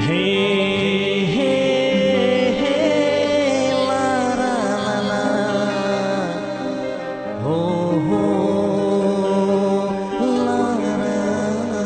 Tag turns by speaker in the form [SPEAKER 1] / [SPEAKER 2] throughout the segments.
[SPEAKER 1] Hey, hey, hey, la, la, la, la. Oh, oh, la, la, la, la.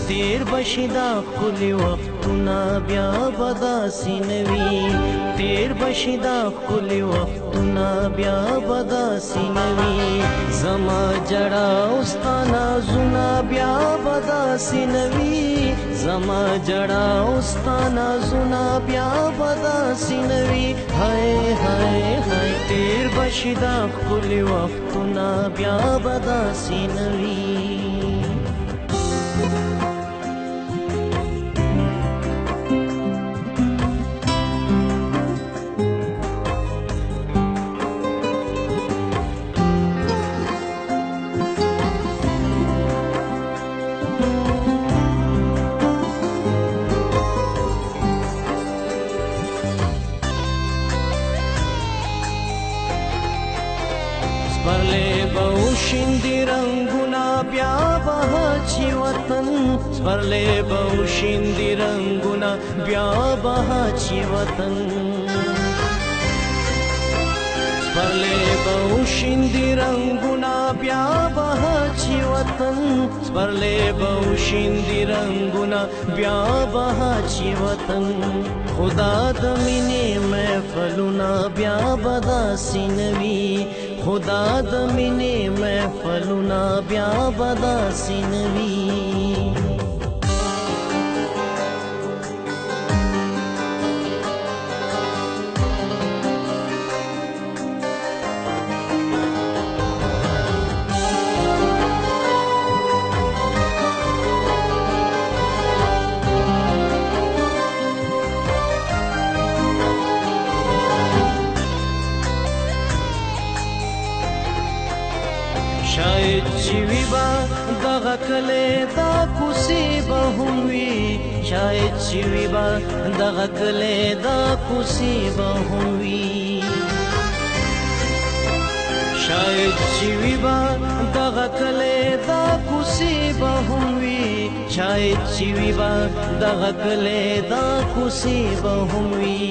[SPEAKER 1] تیر بشدا کلی وختونه بیا بداسې نه وي تیر بشدا کلی وختونه بیا بداسې نه وي زما جړه او ستا نازونه بیا بداسې نه وي زما جړه او ستا نازونه بیا بداسې نه وي هی هی هی تیر بشدا کلی وختونه بیا بداسې نه وي سپرلی بوشیندی رنگونا بیا بهاچی وطن سپرلی بوشیندی رنگونا بیا بهاچی وطن سپرلی بوشیندی رنگونا بیا بهاچی وطن سپرلی بوشیندی رنگونا بیا بهاچی وطن خدا د مینې محفلونه بیا بداسې نه وي خدا د مینې محفلونه بیا بداسې نه وي شاید چې وي به دغه کلی دا کوڅې به هم وي شاید چې وي به دغه کلی دا کوڅې به هم وي شاید چې وي به دغه کلی دا کوڅې به هم وي شاید چې وي به دغه کلی دا کوڅې به هم وي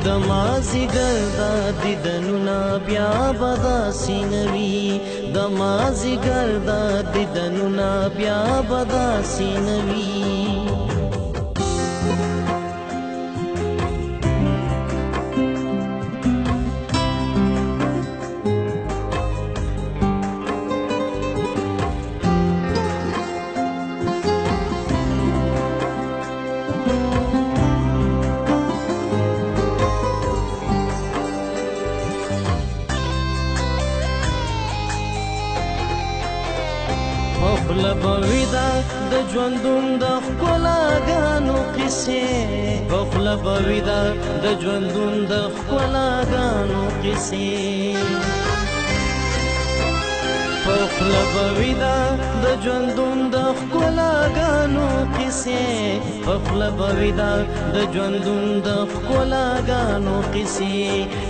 [SPEAKER 1] د مازدیګر دا دیدنونه بیا به داسې نه وي د مازدیګر دا دیدنونه بیا به داسې نه وي پخله به وي دا د ژوندون د ښکلاګانو قیسې پخله به وي دا د ژوندون د ښکلاګانو قیسې پخله به وي دا د ژوندون د ښکلاګانو قیسې پخله به وي دا د ژوندون د ښکلاګانو قیسې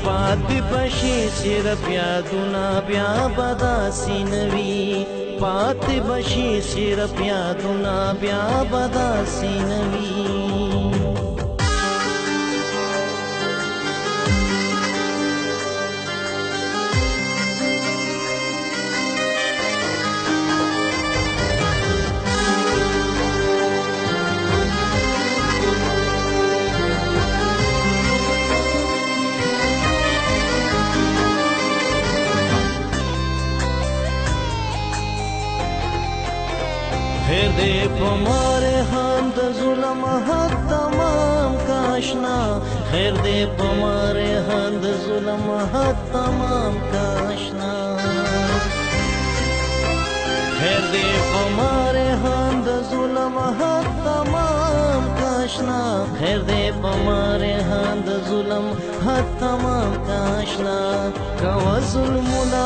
[SPEAKER 1] پاتې به شي صرف یادونه بیا به داسې نه وي پاتې به شي صرف یادونه بیا به داسې نه وي خیر دې په مارحان د ظلم حد تمام کاشنا خیر دې په مارحان د ظلم حد تمام کاشنا خیر دې په مارحان د ظلم حد تمام کاشنا خیر دے پمارے ہاند ظلم حد تمام کاشنا کوا ظلمنا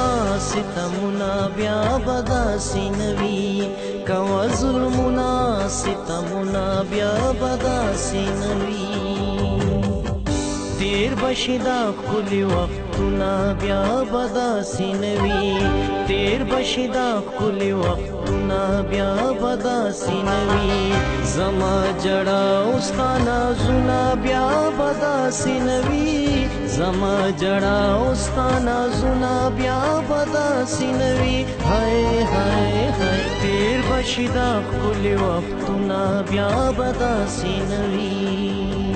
[SPEAKER 1] ستمنا بیا بدا سینوی کوا ظلمنا ستمنا بیا بدا سینوی تیر بشی دا کلی وقتنا بیا بدا سینوی تیر بشی دا کلی وقتنا بیا بدا سینوی زما جڑا استانا زنا بیا بدا سینوی زما جڑا استانا زنا بیا بدا سینوی ہائے ہائے ہائے تیر بشی دا کلی وقتنا بیا بدا سینوی